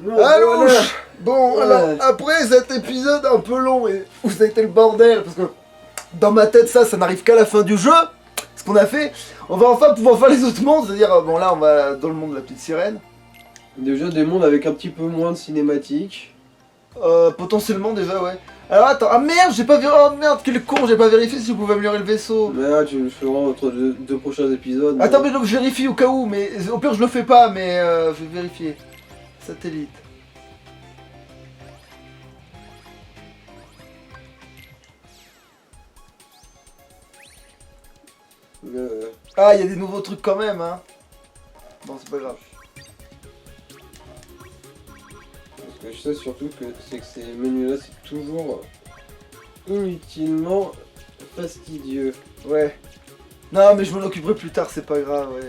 Non, Allô. voilà. Bon, Ouais. alors, après cet épisode un peu long et où ça a été le bordel, parce que dans ma tête, ça n'arrive qu'à la fin du jeu, ce qu'on a fait, on va enfin pouvoir faire les autres mondes, c'est-à-dire, bon là, on va dans le monde de la petite sirène. Déjà des mondes avec un petit peu moins de cinématiques. Potentiellement déjà, ouais. Alors attends, ah merde, j'ai pas vérifié, oh merde, quel con, j'ai pas vérifié si je pouvais améliorer le vaisseau. Mais là, tu le feras entre deux prochains épisodes. Attends, mais donc, je vérifie au cas où, mais au pire je le fais pas, mais je vais vérifier. Satellite. Ah, il y a des nouveaux trucs quand même, hein. Bon, c'est pas grave. Parce que je sais surtout que ces menus-là, c'est toujours inutilement fastidieux. Ouais. Non, mais je m'en occuperai plus tard, c'est pas grave, ouais.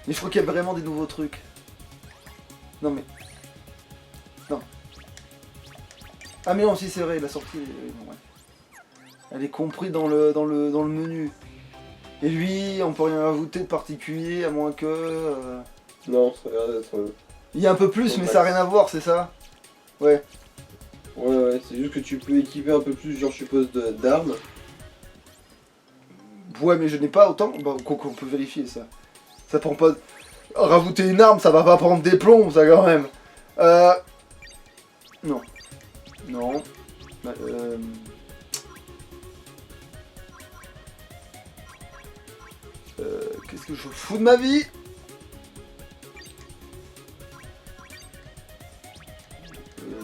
Mais je crois qu'il y a vraiment des nouveaux trucs. Non, mais... Non. Ah, mais non, si, c'est vrai, la sortie, bon, ouais. Elle est comprise dans le menu. Et lui, on peut rien rajouter de particulier, à moins que... Non, ça a l'air d'être... Il y a un peu plus, mais ça n'a rien à voir, c'est ça? Ouais. Ouais, c'est juste que tu peux équiper un peu plus, genre, je suppose, d'armes. Ouais, mais je n'ai pas autant. Bah, qu'on peut vérifier ça. Ça prend pas. Rajouter une arme, ça va pas prendre des plombs, ça quand même. Non. Non. Bah, Qu'est-ce que je fous de ma vie?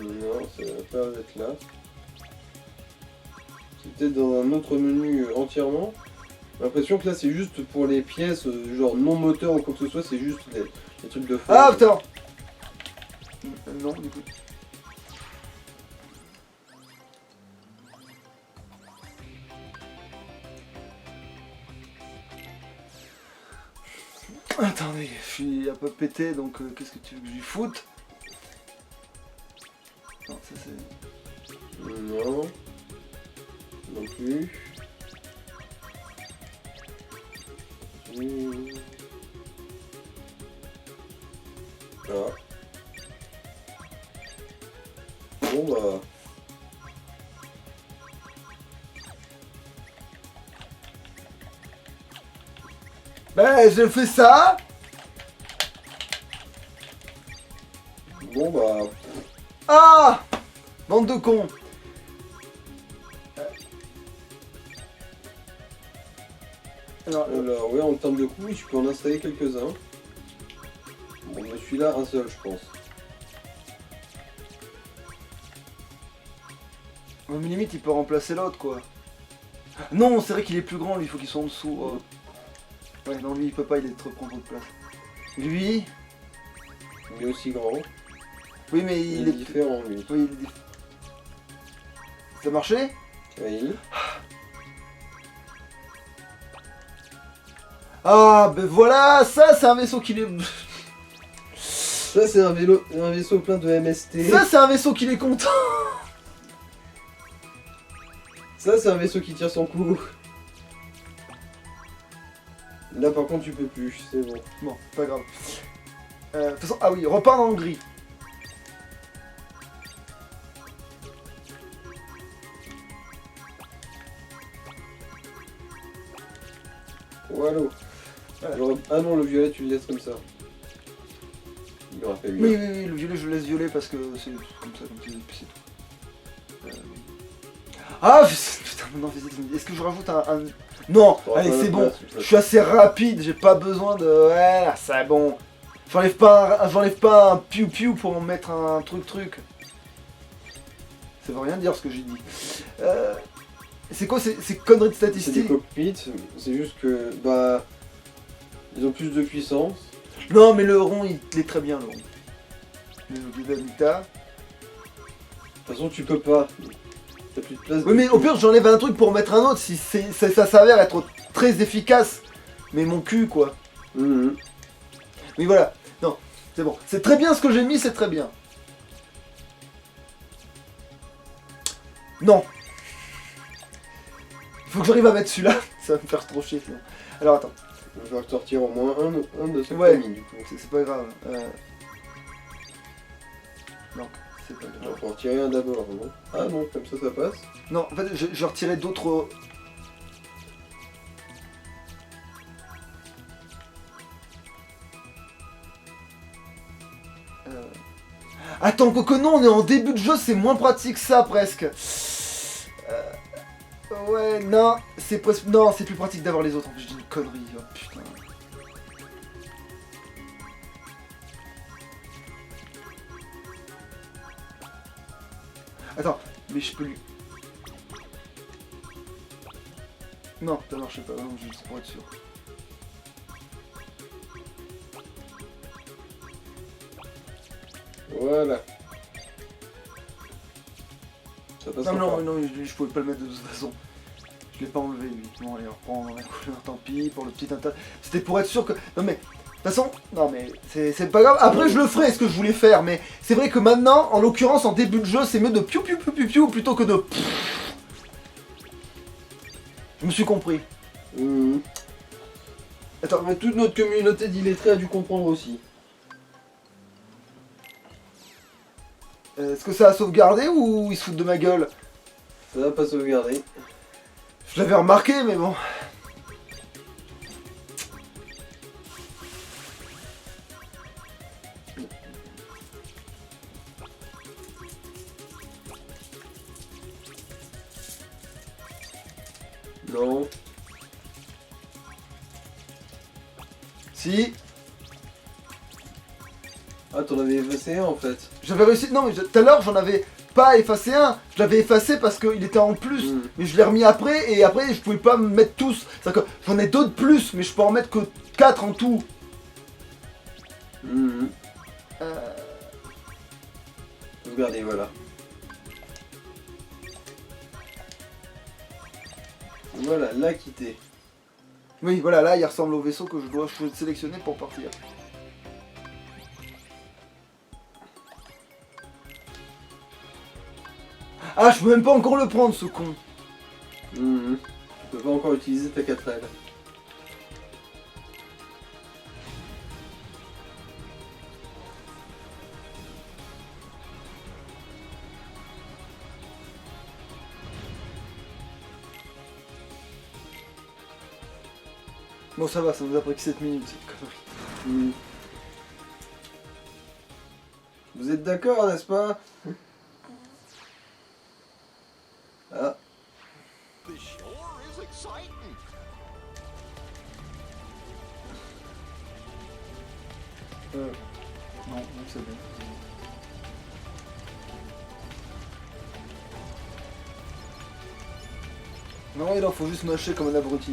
Non, ça va pas être là. C'est peut-être dans un autre menu entièrement. J'ai l'impression que là c'est juste pour les pièces, genre non moteur ou quoi que ce soit, c'est juste des trucs de fond. Ah putain. Non, du coup. Attendez, je suis un peu pété, donc qu'est-ce que tu veux que je lui foute? Non, ça c'est... Non. Non plus. Ah. Bon bah... Ben, je fais ça. Bon bah... Ah! Bande de cons. Alors ouais, en termes de coups, tu peux en installer quelques-uns. Bon, mais celui-là, un seul, je pense. Mais limite, il peut remplacer l'autre, quoi. Non, c'est vrai qu'il est plus grand, lui, il faut qu'il soit en dessous. Ouais, non, lui, il peut pas, il est trop prendre trop de place. Lui... Il est aussi grand. Oui, mais Il il est est... différent, lui. Oui, il est différent. Ça a marché? Oui. Ah, ben voilà, ça, c'est un vaisseau qui est... Ça, c'est un vaisseau plein de MST. Ça, c'est un vaisseau qui est content. Ça, c'est un vaisseau qui tient son coup. Là, par contre, tu peux plus, c'est bon. Bon, pas grave. De toute façon, ah oui, repart dans le gris. Wallo. Ah non, le violet, tu le laisses comme ça. Il aura fait Oui, bien. oui, oui, le violet, je le laisse violet parce que c'est comme ça, c'est tout. Ah, putain, non, est-ce que je rajoute un... Non, T'auras allez, pas la c'est bon. place, Je suis assez rapide, j'ai pas besoin de... Ouais, c'est bon. J'enlève pas un piou-piou pour en mettre un truc. Ça veut rien dire ce que j'ai dit. C'est quoi ces conneries de C'est des statistiques? cockpits, c'est juste que, bah... Ils ont plus de puissance. Non, mais le rond, il est très bien, le rond. Le Vita. De toute façon, tu peux pas. T'as plus de place. Oui, mais au pire, j'enlève un truc pour en mettre un autre si ça s'avère être très efficace. Mais mon cul, quoi. Mhm. Mais voilà. Non, c'est bon. C'est très bien ce que j'ai mis, c'est très bien. Non. Il faut que j'arrive à mettre celui-là. Ça va me faire trop chier, sinon. Alors, attends. Je vais sortir au moins un de ces Ouais. familles, du coup. C'est pas grave. Non, c'est pas On grave. va en retirer un d'abord, non? Ah non, comme ça passe. Non, en fait, je retirais d'autres... Attends, quoique non, on est en début de jeu, c'est moins pratique que ça, presque. Ouais, non, c'est presque... Non, c'est plus pratique d'avoir les autres, en fait, je dis une connerie, oh, putain. Attends, mais je peux lui... Non, ça marche pas, non, juste pour être sûr. Voilà. Ça passe Non, encore. non, non, je pouvais pas le mettre de toute façon. Je l'ai pas enlevé, lui. Bon, allez, on reprend la couleur, tant pis, pour le petit inter... C'était pour être sûr que... Non, mais... De toute façon, non, mais c'est pas grave. Après, je le ferai, ce que je voulais faire, mais c'est vrai que maintenant, en l'occurrence, en début de jeu, c'est mieux de piou piou piou piou piou plutôt que de... Je me suis compris. Attends, mais toute notre communauté d'illettrés a dû comprendre aussi. Est-ce que ça a sauvegardé ou ils se foutent de ma gueule? Ça va pas sauvegarder. Je l'avais remarqué, mais bon. Non. Si, Ah, t'en avais effacé un en fait. j'avais réussi... Non, mais tout à l'heure, j'en avais pas effacé un. Je l'avais effacé parce qu'il était en plus. Mais je l'ai remis après, et après, je pouvais pas me mettre tous. C'est-à-dire que j'en ai d'autres plus, mais je peux en mettre que 4 en tout. Sauvegarder, voilà. Voilà, l'a quitté. Oui, voilà, là, il ressemble au vaisseau que je dois sélectionner pour partir. Ah, je peux même pas encore le prendre, ce con. Tu peux pas encore utiliser ta 4L. Bon, ça va, ça nous a pris que 7 minutes, cette connerie. Vous êtes d'accord, n'est-ce pas? Ah. The shore is exciting. Non, non, c'est bon. Non, il en faut juste mâcher comme un abruti.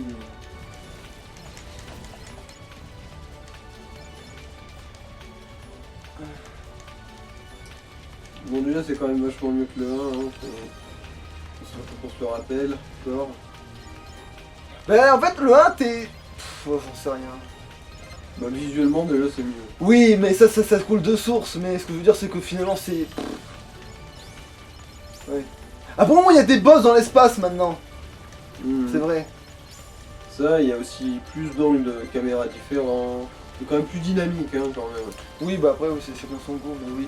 Bon, déjà, c'est quand même vachement mieux que le 1, hein. Qu'on se le rappelle, encore. Ben, en fait, le 1, t'es... Pff, oh, j'en sais rien. Bah, visuellement, déjà, c'est mieux. Oui, mais ça coule de source, mais ce que je veux dire, c'est que finalement, c'est... Ouais. Ah, pour moi, il y a des boss dans l'espace, maintenant. C'est vrai. Ça, il y a aussi plus d'angles de caméra différents. C'est quand même plus dynamique, hein, quand même. Oui, bah après, oui, c'est chacun son goût, mais oui.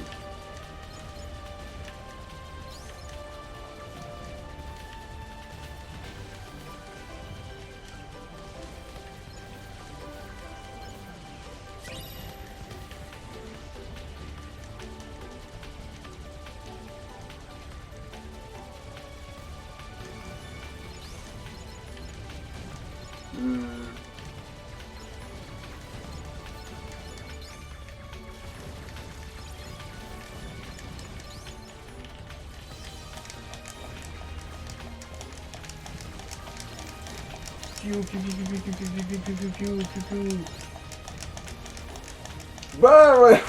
Bah ouais.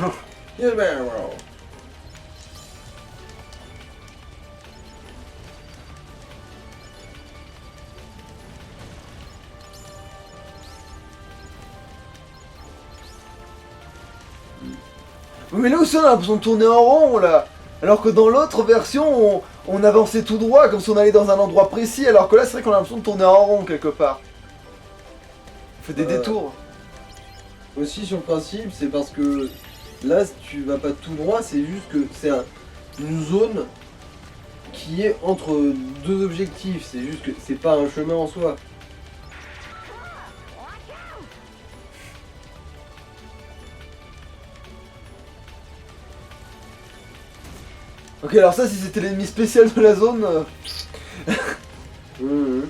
Yeah, man, wow. Mais là aussi, on a l'impression de tourner en rond, là. Alors que dans l'autre version, on avançait tout droit, comme si on allait dans un endroit précis, alors que là, c'est vrai qu'on a l'impression de tourner en rond, quelque part. On fait des détours. Aussi, sur le principe, c'est parce que Là, si tu vas pas tout droit, c'est juste que c'est une zone qui est entre deux objectifs. C'est juste que c'est pas un chemin en soi. Ok, alors ça, si c'était l'ennemi spécial de la zone... Mhm.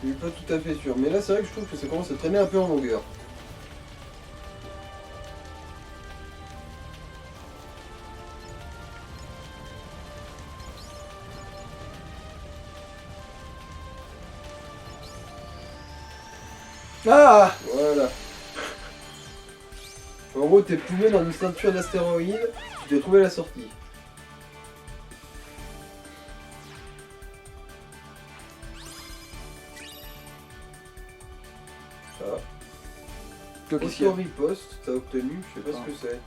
Je suis pas tout à fait sûr, mais là c'est vrai que je trouve que ça commence à traîner un peu en longueur. Ah! Voilà. En gros, t'es plombé dans une ceinture d'astéroïdes, tu dois trouver la sortie. Ça. Qu'est-ce qu'il y a? Auto-riposte, t'as obtenu, je sais pas ce que c'est.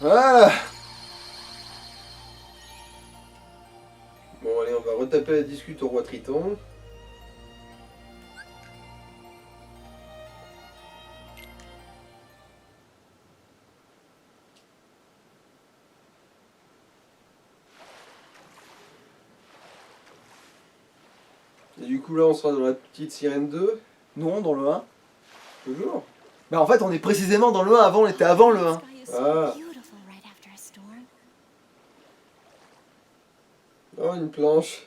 Ah! Bon allez, on va retaper la discute au roi Triton. Et du coup là on sera dans la petite sirène 2, Non, dans le 1. toujours. Bah en fait, on est précisément dans le 1, avant, on était avant le 1. Ah. Oh, une planche.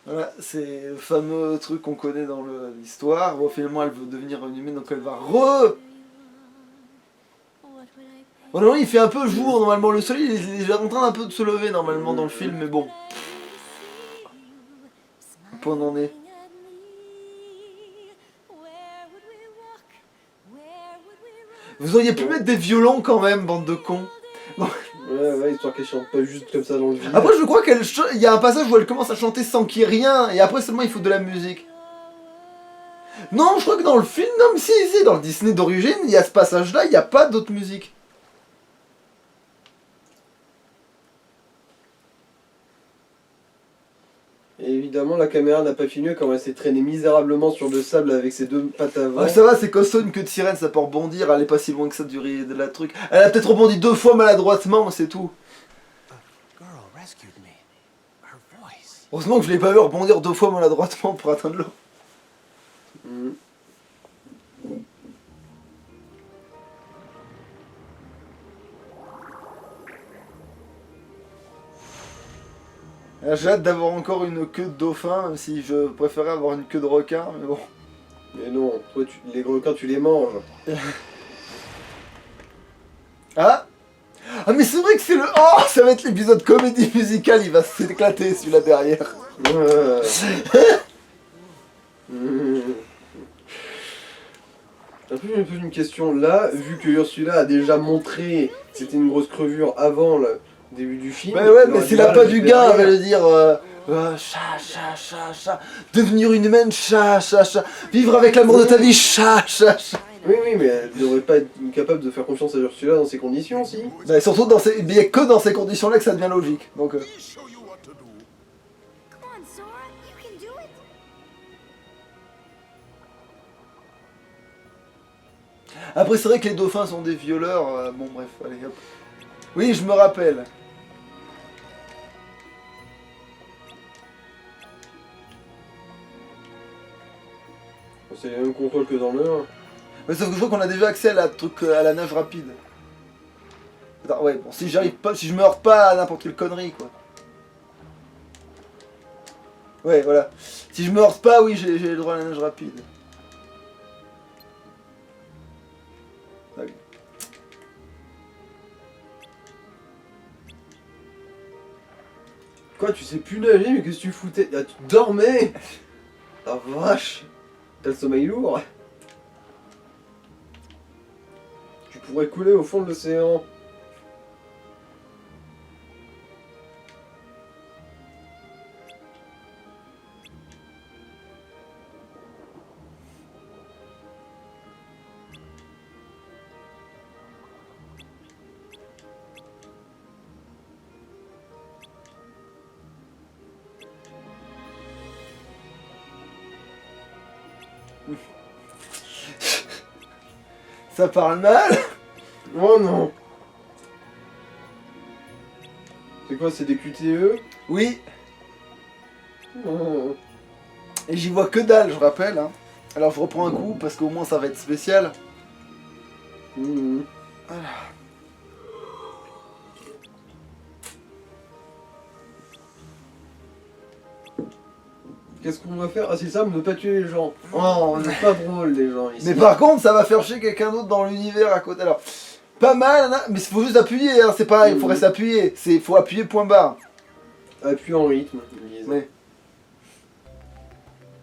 Voilà, c'est le fameux truc qu'on connaît dans l'histoire. Bon, finalement, elle veut devenir une humaine, donc elle va Bon, normalement, il fait un peu jour, normalement. Le soleil, il est en train un peu de se lever, normalement, dans le film, mais bon. Un peu on en est. Vous auriez pu mettre des violons quand même, bande de cons. Bon. Ouais, histoire qu'elle chante pas juste comme ça dans le vide. Après, je crois il y a un passage où elle commence à chanter sans qu'il y ait rien, et après seulement il faut de la musique. Non, je crois que dans le film, non, mais si, dans le Disney d'origine, il y a ce passage-là, il n'y a pas d'autre musique. Et évidemment, la caméra n'a pas filmé quand elle s'est traînée misérablement sur le sable avec ses deux pattes avant. Ouais, ça va, c'est costaud, une queue de sirène, ça peut rebondir, elle est pas si loin que ça de la truc. Elle a peut-être rebondi 2 fois maladroitement, c'est tout. Girl rescued me. Her voice. Heureusement que je l'ai pas vu rebondir 2 fois maladroitement pour atteindre l'eau. Mhm. J'ai hâte d'avoir encore une queue de dauphin, même si je préférais avoir une queue de requin, mais bon. Mais non, toi, les requins, tu les manges. Ah Ah mais c'est vrai que c'est le... Oh, ça va être l'épisode comédie musicale, il va s'éclater celui-là derrière. Un peu, je me pose une question là, vu que Ursula a déjà montré que c'était une grosse crevure avant le début du film. Bah ouais, il mais aurait c'est du mal à l'appât le du faire gars, elle derrière. va le dire chat, devenir une humaine, chat, vivre avec l'amour de ta vie, chat. Oui, mais elle devrait pas être capable de faire confiance à Ursula dans ces conditions, si. Bah surtout, il n'y a que dans ces conditions-là que ça devient logique, donc... Let me show you what to do. Come on, Sora, you can do it. Après, c'est vrai que les dauphins sont des violeurs, bon bref, allez hop. Oui, je me rappelle. C'est les mêmes contrôles que dans le 1. Mais sauf que je crois qu'on a déjà accès à à la nage rapide. Attends, ouais, bon, si j'arrive pas, si je me heurte pas à n'importe quelle connerie, quoi. Ouais, voilà. Si je me heurte pas, oui, j'ai le droit à la nage rapide. Allez. Quoi, tu sais plus nager, mais qu'est-ce que tu foutais? Ah, tu dormais. Ah vache. T'as le sommeil lourd. Tu pourrais couler au fond de l'océan. Ça parle mal. Oh non. C'est quoi, c'est des QTE? Oui, Oh. et j'y vois que dalle, je rappelle. Hein. Alors je reprends un coup parce qu'au moins ça va être spécial. Mhm. Qu'est-ce qu'on va faire? Ah, c'est simple, ne pas tuer les gens. Oh, on n'est pas drôle, les gens ici. Mais par contre, ça va faire chier quelqu'un d'autre dans l'univers à côté. Alors, pas mal, hein, mais il faut juste appuyer, hein, c'est pareil, il faut rester appuyé. Il faut appuyer point barre. Appuie en rythme, ils disent. Ouais.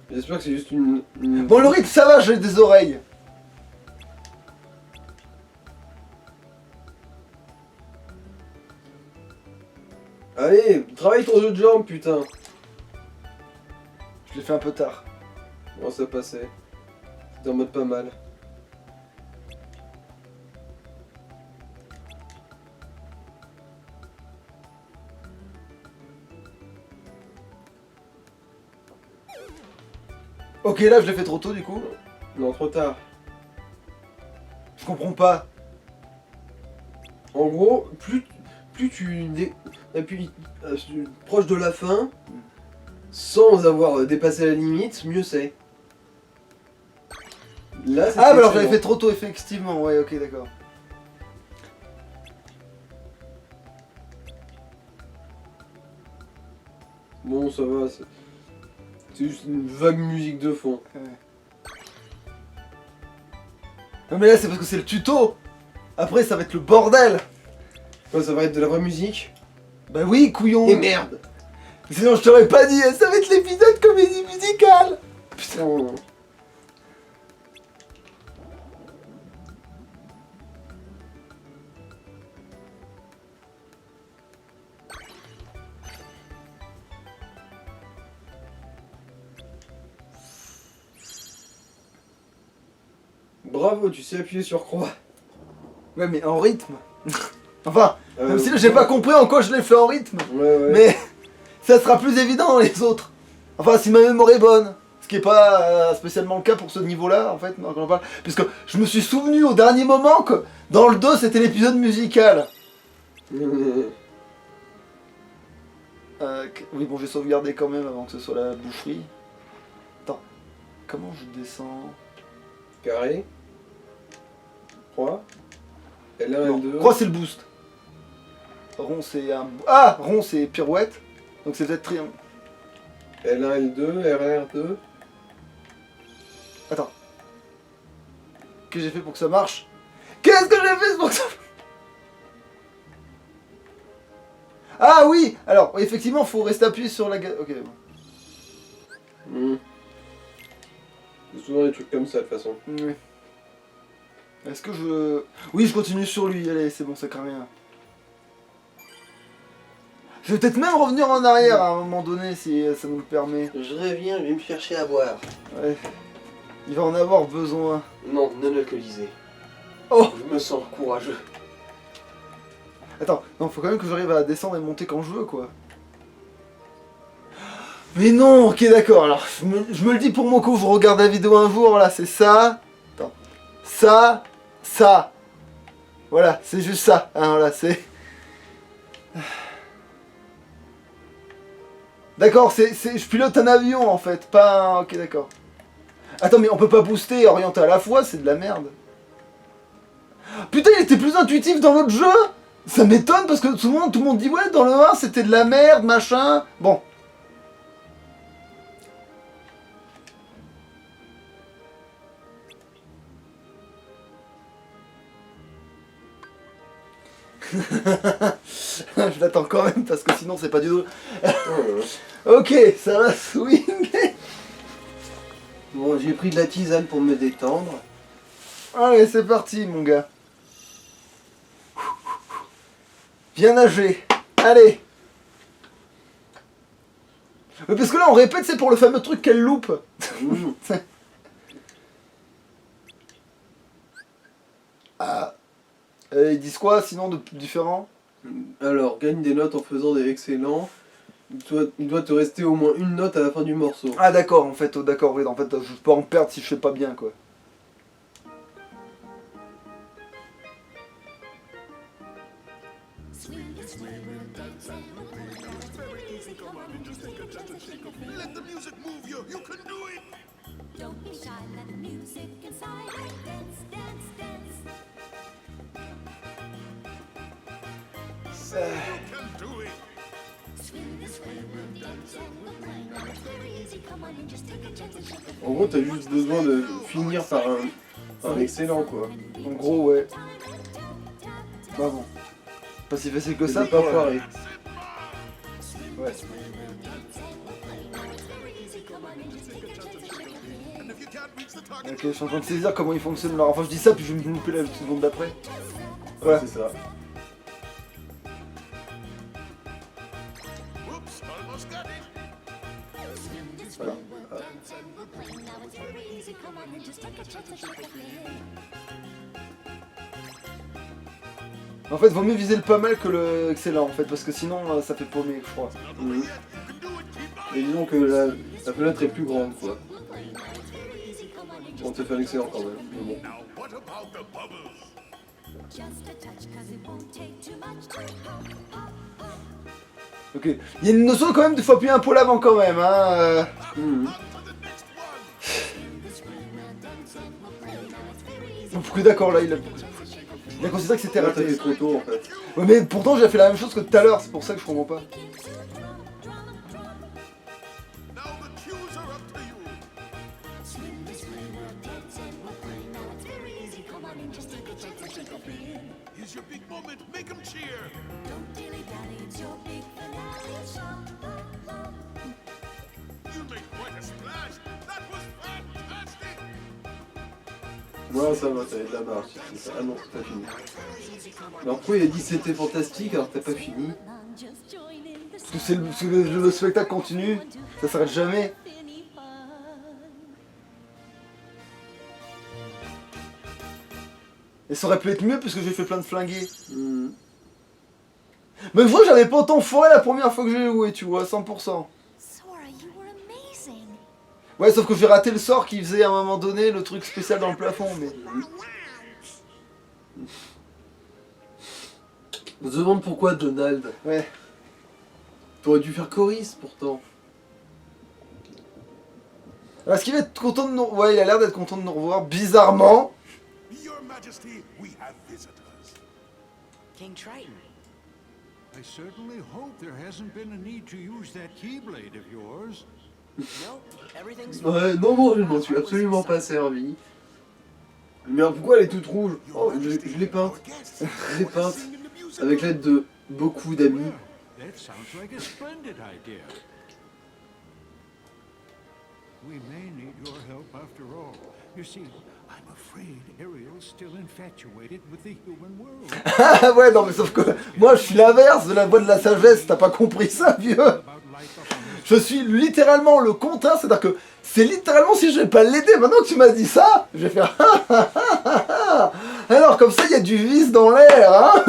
J'espère que c'est juste une... Bon, le rythme, ça va, j'ai des oreilles. Allez, travaille ton jeu de jambes, putain. Je l'ai fait un peu tard. Bon, ça passait. C'était en mode pas mal. Ok, là, je l'ai fait trop tôt, du coup. Non, trop tard. Je comprends pas. En gros, plus tu appuies proche de la fin, sans avoir dépassé la limite, mieux c'est. Là, c'est Ah, bah alors excellent. j'avais fait trop tôt, effectivement. Ouais, ok, d'accord. Bon, ça va, c'est juste une vague musique de fond. Non, mais là, c'est parce que c'est le tuto. Après, ça va être le bordel. Ouais, ça va être de la vraie musique. Bah oui, couillon. Et merde. Sinon, je t'aurais pas dit, ça va être l'épisode comédie musicale. Putain. Bravo, tu sais appuyer sur croix. Ouais, mais en rythme. Enfin, même si ouais. j'ai pas compris en quoi je l'ai fait en rythme. Ouais, ouais. Mais ça sera plus évident dans les autres. Enfin, si ma mémoire est bonne. Ce qui est pas spécialement le cas pour ce niveau-là, en fait, quand on parle. Puisque je me suis souvenu au dernier moment que dans le 2, c'était l'épisode musical. Oui, bon, j'ai sauvegardé quand même avant que ce soit la boucherie. Attends, comment je descends? Carré. Croix. L1, Non, L2. croix, c'est le boost. Rond, c'est un. Ah, rond, c'est pirouette. Donc c'est peut-être triangle. L1, L2, RR2. Attends. Qu'est-ce que j'ai fait pour que ça marche? Qu'est-ce que j'ai fait pour que ça... Ah oui. Alors, effectivement, faut rester appuyé sur la... Ok, bon. C'est souvent des trucs comme ça, de toute façon. Oui. Est-ce que je... Oui, je continue sur lui. Allez, c'est bon, ça craint rien. Je vais peut-être même revenir en arrière à un moment donné, si ça nous le permet. Je reviens, je vais me chercher à boire. Ouais. Il va en avoir besoin. Non, non alcoolisé. Oh. Je me sens courageux. Attends, non, faut quand même que j'arrive à descendre et monter quand je veux, quoi. Mais non, ok, d'accord, alors, je me le dis pour mon coup, je regarde la vidéo un jour, là, c'est ça. Attends. Ça, ça. Voilà, c'est juste ça. Hein, voilà, c'est... D'accord, je pilote un avion, en fait, pas un... Ok, d'accord. Attends, mais on peut pas booster et orienter à la fois, c'est de la merde. Putain, il était plus intuitif dans l'autre jeu. Ça m'étonne parce que tout le monde dit ouais, dans le 1 c'était de la merde, machin. Bon. Je l'attends quand même parce que sinon c'est pas du tout. Ok, ça va swinguer. Bon, j'ai pris de la tisane pour me détendre. Allez, c'est parti, mon gars. Viens nager. Allez. Mais parce que là, on répète, c'est pour le fameux truc qu'elle loupe. Ah. Ils disent quoi, sinon, de différent? Alors, gagne des notes en faisant des excellents. il doit te rester au moins une note à la fin du morceau. Ah d'accord, en fait, oh, d'accord, oui, en fait, je peux en perdre si je fais pas bien, quoi. Let the music move you. You can do it. Don't be shy, let the music inside dance, dance, dance. You can do it. Swing this way, we'll dance and we'll play. Now it's very easy, come on and just take a chance and shake a En gros, t'as juste besoin de finir par un excellent, quoi. En gros, ouais. Bah bon. Pas si facile que ça, C'est pas pour foiré. Ouais. And if you can't reach the target, Ok, je suis en train de saisir comment il fonctionne. Alors, enfin, je dis ça, puis je vais me louper la seconde d'après. Voilà. C'est ça. whoops, almost got it. Voilà. En fait, vaut mieux viser le pas mal que le excellent, en fait, parce que sinon, ça fait paumer, je crois. Mhm. You can do it. Keep on. Et disons que la fenêtre est plus grande, quoi. On te fait un excellent quand même. Mais bon. Now, what about the bubbles? Ok. Il y a une notion quand même de faut appuyer un peu l'avant quand même, hein. Mhm. On to the next one. Donc, d'accord, là, il a considéré que c'était Là, t'as raté. fait trop tôt, en fait. Ouais, mais pourtant, j'ai fait la même chose que tout à l'heure, c'est pour ça que je comprends pas. Now the cues are up to you. Here's your big moment. Make them cheer. You made quite a splash. That was fantastic. Non, ça va, t'avais de la marge. C'est ça. Ah non, c'est pas fini. Alors pourquoi il a dit c'était fantastique alors que t'as pas fini? Parce que c'est le spectacle continue, ça s'arrête jamais. Et ça aurait pu être mieux parce que j'ai fait plein de flingués. Mhm. Mais vrai, j'avais pas autant foiré la première fois que j'ai joué, tu vois, 100%. Sora, you were amazing. Ouais, sauf que j'ai raté le sort qui faisait à un moment donné le truc spécial dans le plafond, mais... On se demande pourquoi Donald. Ouais. T'aurais dû faire Coris pourtant. Alors, est-ce qu'il va être content de nous... Ouais, il a l'air d'être content de nous revoir, bizarrement. Your Majesty, we have visitors. King Triton. I certainly hope there hasn't been a need to use that Keyblade of yours. No, everything's Ouais, non, je m'en suis absolument pas servi. Mais alors, pourquoi elle est toute rouge? Oh, je l'ai peinte. Je l'ai peinte. Avec l'aide de beaucoup d'amis. Well, that sounds like a splendid idea. We may need your help after all. You see, I'm afraid Ariel's still infatuated with the human world. Ah ouais, non mais sauf que moi je suis l'inverse de la voix de la sagesse, t'as pas compris ça, vieux? About life up on this Je suis littéralement le contraire, c'est-à-dire que c'est littéralement si je vais pas l'aider, maintenant que tu m'as dit ça, je vais faire alors comme ça il y a du vice dans l'air, hein.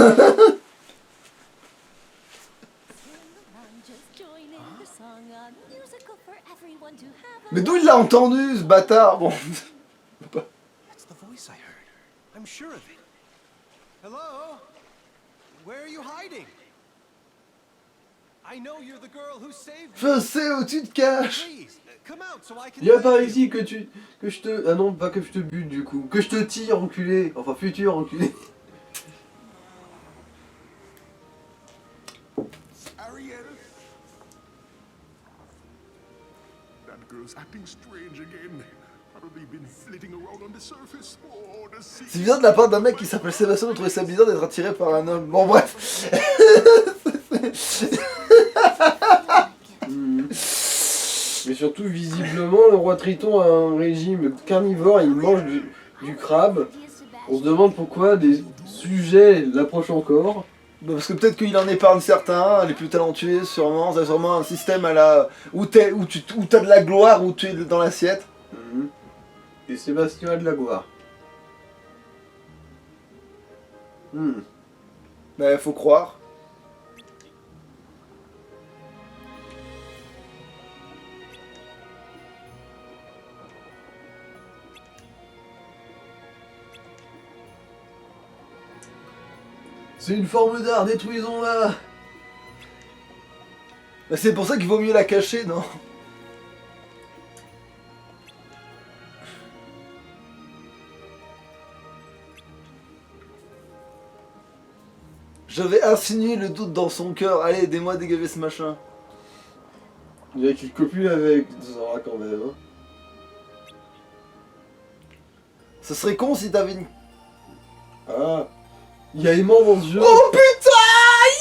Mais d'où il l'a entendu ce bâtard? Bon. That's the voice I heard. I'm sure of it. Hello? Where are you hiding? I know you're the girl who saved me. Je sais où tu te caches. Please, come out so I can. Viens par thank you. ici que je te... Ah non, pas que je te bute du coup. Que je te tire, enculé. Enfin, futur enculé. Ariel? That girl's acting strange again. Probably been flitting around on the surface. Oh, the sea. C'est bizarre de la part d'un mec qui s'appelle Sébastien de trouver ça bizarre d'être attiré par un homme. Bon bref. Mhm. Mais surtout, visiblement, le roi Triton a un régime carnivore et il mange du crabe. On se demande pourquoi des sujets l'approchent encore. Bah, parce que peut-être qu'il en épargne certains, les plus talentueux sûrement, c'est sûrement un système à la... où t'as de la gloire, où tu es dans l'assiette. Mhm. Et Sébastien a de la gloire. Mais faut croire. C'est une forme d'art, détruisons-la. Bah, c'est pour ça qu'il vaut mieux la cacher, non? J'avais insinué le doute dans son cœur. Allez, aidez-moi à dégager ce machin. Il dirait qu'il copule avec Zora quand même. Hein. Ce serait con si t'avais une... Ah, il y a aimant dans ce jeu. Oh putain,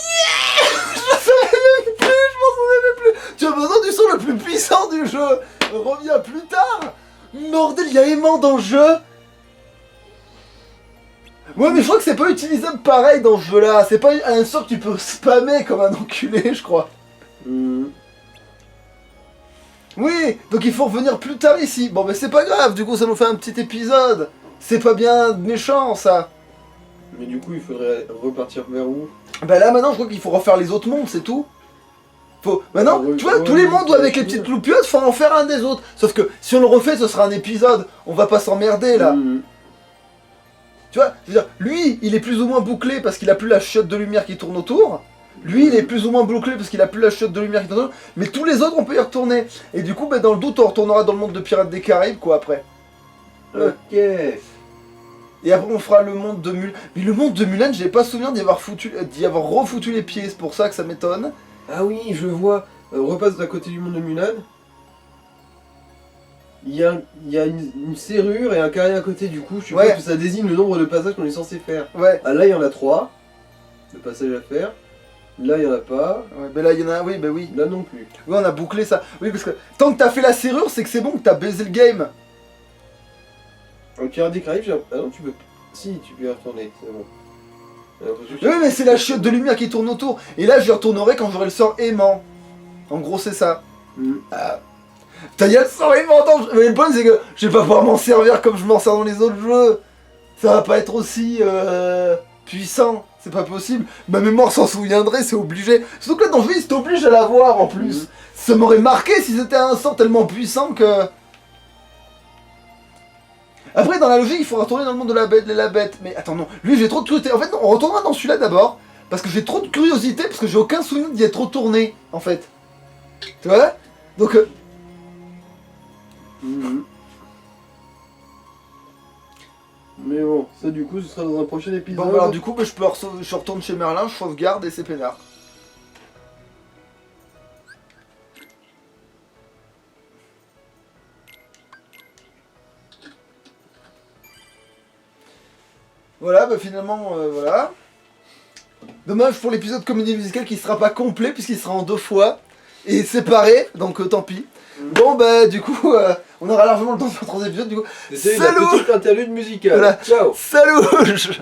yeah. Je savais même plus, je m'en souvenais même plus. Tu as besoin du son le plus puissant du jeu. Reviens plus tard. Bordel, il y a aimant dans le jeu. Ouais, mais je crois que c'est pas utilisable pareil dans ce jeu-là. C'est pas un sort que tu peux spammer comme un enculé, je crois. Oui, donc il faut revenir plus tard ici. Bon, mais c'est pas grave, du coup ça nous fait un petit épisode. C'est pas bien méchant, ça. Mais du coup, il faudrait repartir vers où? Bah là, maintenant, je crois qu'il faut refaire les autres mondes, c'est tout. Faut... Maintenant, Ah oui, tu vois, ouais, tous les oui, mondes ça avec va les finir. petites loupiottes, faut en faire un des autres. Sauf que si on le refait, ce sera un épisode. On va pas s'emmerder, là. Tu vois, je veux dire, lui, il est plus ou moins bouclé parce qu'il a plus la chiotte de lumière qui tourne autour. Lui, il est plus ou moins bouclé parce qu'il a plus la chiotte de lumière qui tourne autour. Mais tous les autres, on peut y retourner. Et du coup, bah, dans le doute, on retournera dans le monde de Pirates des Caraïbes, quoi, après. Ok. Et après, on fera le monde de Mulan. Mais le monde de Mulan, j'ai pas souvenir d'y avoir refoutu les pieds. C'est pour ça que ça m'étonne. Ah oui, je vois. Repasse à côté du monde de Mulan. Il y a une serrure et un carré à côté, du coup, je suppose Ouais. que ça désigne le nombre de passages qu'on est censé faire. Ouais. Ah là, il y en a 3 de passages à faire. Là, il y en a pas. Ouais, ben là, il y en a un, oui, ben oui. Là non plus. Oui, on a bouclé ça. Oui, parce que tant que t'as fait la serrure, c'est que c'est bon, que t'as baisé le game. En Pirates des Caraïbes, ah non, tu peux. Si, tu peux y retourner, c'est bon. J'ai l'impression que Oui, mais c'est la chiotte de lumière qui tourne autour. Et là, j'y retournerai quand j'aurai le sort aimant. En gros, c'est ça. Ah. Putain, y a le sort aimant dans le jeu. Mais le problème, c'est que je vais pas pouvoir m'en servir comme je m'en sers dans les autres jeux. Ça va pas être aussi puissant. C'est pas possible. Ma mémoire s'en souviendrait, c'est obligé. Surtout que là, dans le jeu, il t'oblige à l'avoir en plus. Ça m'aurait marqué si c'était un sort tellement puissant que... Après, dans la logique, il faut retourner dans le monde de la bête. Mais attends, non. Lui, j'ai trop de curiosité. En fait, non, on retournera dans celui-là d'abord. Parce que j'ai trop de curiosité, parce que j'ai aucun souvenir d'y être retourné, en fait. Tu vois? Donc... Mais bon, ça du coup, ce sera dans un prochain épisode. Bon, bah, alors du coup, bah, je retourne chez Merlin, je sauvegarde et c'est peinard. Voilà, bah finalement, voilà. Dommage pour l'épisode comédie musicale qui sera pas complet puisqu'il sera en 2 fois et séparé, donc tant pis. Bon bah du coup, on aura largement le temps de faire 3 épisodes du coup. C'était la Salut. petite interlude musicale. Voilà. Ciao. Salut.